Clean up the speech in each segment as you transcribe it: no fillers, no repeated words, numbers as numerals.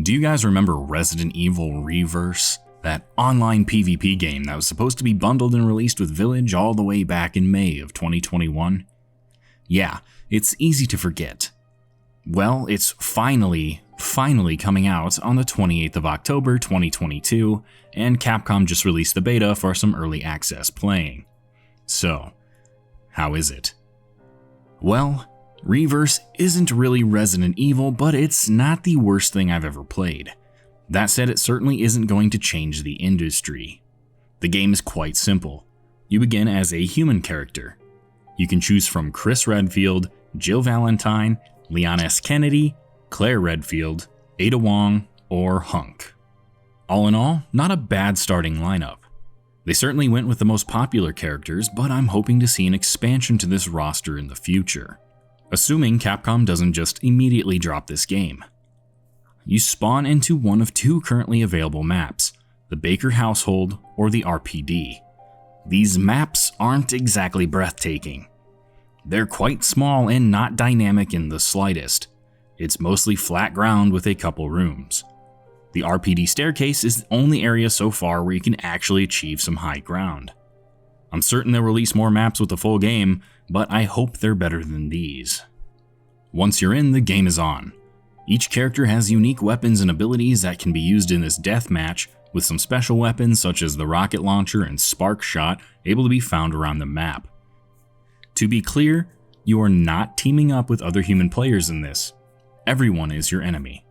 Do you guys remember Resident Evil Reverse? That online PvP game that was supposed to be bundled and released with Village all the way back in May of 2021? Yeah, it's easy to forget. Well, it's finally coming out on the 28th of October 2022, and Capcom just released the beta for some early access playing. So, how is it? Well, Reverse isn't really Resident Evil, but it's not the worst thing I've ever played. That said, it certainly isn't going to change the industry. The game is quite simple. You begin as a human character. You can choose from Chris Redfield, Jill Valentine, Leon S. Kennedy, Claire Redfield, Ada Wong, or Hunk. All in all, not a bad starting lineup. They certainly went with the most popular characters, but I'm hoping to see an expansion to this roster in the future. Assuming Capcom doesn't just immediately drop this game. You spawn into one of two currently available maps, the Baker Household or the RPD. These maps aren't exactly breathtaking. They're quite small and not dynamic in the slightest. It's mostly flat ground with a couple rooms. The RPD staircase is the only area so far where you can actually achieve some high ground. I'm certain they'll release more maps with the full game, but I hope they're better than these. Once you're in, the game is on. Each character has unique weapons and abilities that can be used in this deathmatch, with some special weapons such as the rocket launcher and spark shot able to be found around the map. To be clear, you are not teaming up with other human players in this. Everyone is your enemy.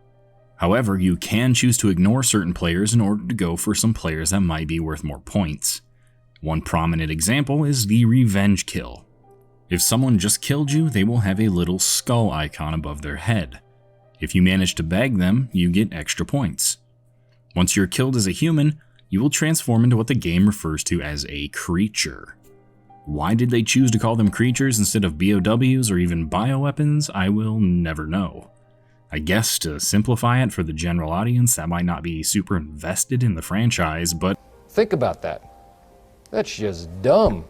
However, you can choose to ignore certain players in order to go for some players that might be worth more points. One prominent example is the revenge kill. If someone just killed you, they will have a little skull icon above their head. If you manage to bag them, you get extra points. Once you're killed as a human, you will transform into what the game refers to as a creature. Why did they choose to call them creatures instead of BOWs or even bioweapons? I will never know. I guess to simplify it for the general audience that might not be super invested in the franchise, but think about that. That's just dumb.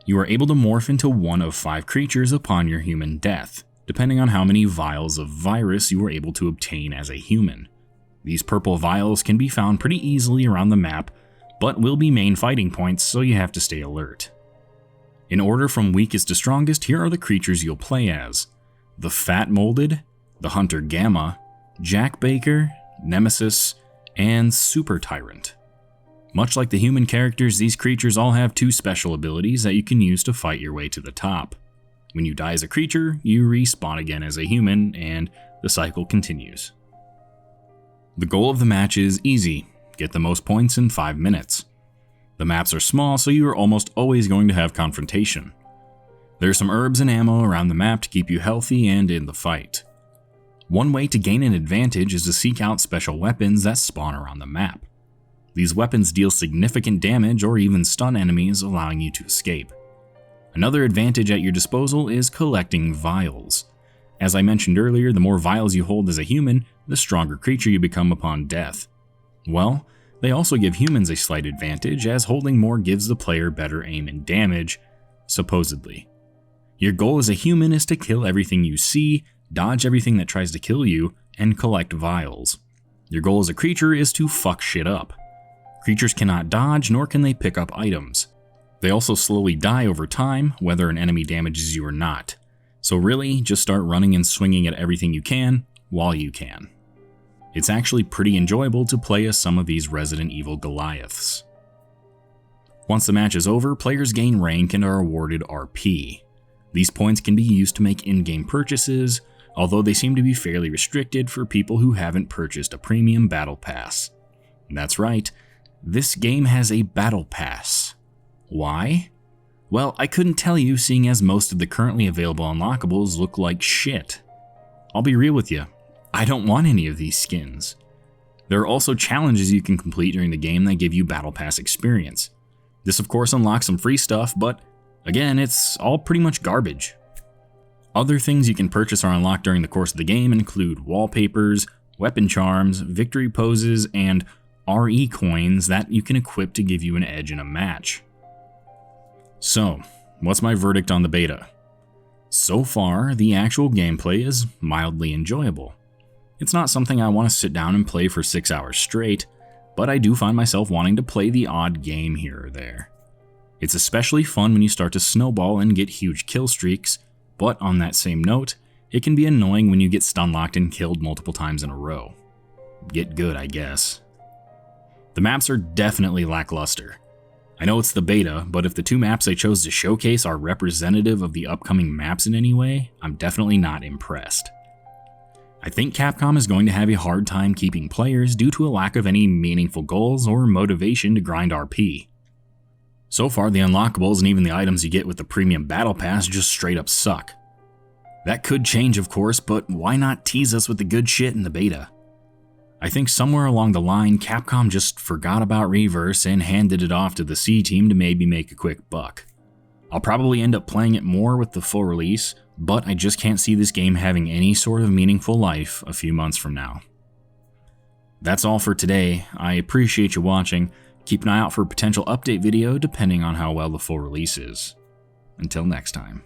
You are able to morph into one of 5 creatures upon your human death, depending on how many vials of virus you were able to obtain as a human. These purple vials can be found pretty easily around the map, but will be main fighting points, so you have to stay alert. In order from weakest to strongest, here are the creatures you'll play as: the Fat Molded, the Hunter Gamma, Jack Baker, Nemesis, and Super Tyrant. Much like the human characters, these creatures all have 2 special abilities that you can use to fight your way to the top. When you die as a creature, you respawn again as a human, and the cycle continues. The goal of the match is easy: get the most points in 5 minutes. The maps are small, so you are almost always going to have confrontation. There's some herbs and ammo around the map to keep you healthy and in the fight. One way to gain an advantage is to seek out special weapons that spawn around the map. These weapons deal significant damage or even stun enemies, allowing you to escape. Another advantage at your disposal is collecting vials. As I mentioned earlier, the more vials you hold as a human, the stronger creature you become upon death. Well, they also give humans a slight advantage, as holding more gives the player better aim and damage, supposedly. Your goal as a human is to kill everything you see, dodge everything that tries to kill you, and collect vials. Your goal as a creature is to fuck shit up. Creatures cannot dodge, nor can they pick up items. They also slowly die over time, whether an enemy damages you or not. So really, just start running and swinging at everything you can, while you can. It's actually pretty enjoyable to play as some of these Resident Evil Goliaths. Once the match is over, players gain rank and are awarded RP. These points can be used to make in-game purchases, although they seem to be fairly restricted for people who haven't purchased a premium battle pass. That's right, this game has a battle pass. Why? Well, I couldn't tell you, seeing as most of the currently available unlockables look like shit. I'll be real with you, I don't want any of these skins. There are also challenges you can complete during the game that give you battle pass experience. This of course unlocks some free stuff, but again, it's all pretty much garbage. Other things you can purchase or unlock during the course of the game include wallpapers, weapon charms, victory poses, and RE coins that you can equip to give you an edge in a match. So, what's my verdict on the beta? So far, the actual gameplay is mildly enjoyable. It's not something I want to sit down and play for 6 hours straight, but I do find myself wanting to play the odd game here or there. It's especially fun when you start to snowball and get huge kill streaks, but on that same note, it can be annoying when you get stun locked and killed multiple times in a row. Get good, I guess. The maps are definitely lackluster. I know it's the beta, but if the 2 maps I chose to showcase are representative of the upcoming maps in any way, I'm definitely not impressed. I think Capcom is going to have a hard time keeping players due to a lack of any meaningful goals or motivation to grind RP. So far, the unlockables and even the items you get with the premium battle pass just straight up suck. That could change, of course, but why not tease us with the good shit in the beta? I think somewhere along the line, Capcom just forgot about Reverse and handed it off to the C team to maybe make a quick buck. I'll probably end up playing it more with the full release, but I just can't see this game having any sort of meaningful life a few months from now. That's all for today. I appreciate you watching. Keep an eye out for a potential update video depending on how well the full release is. Until next time.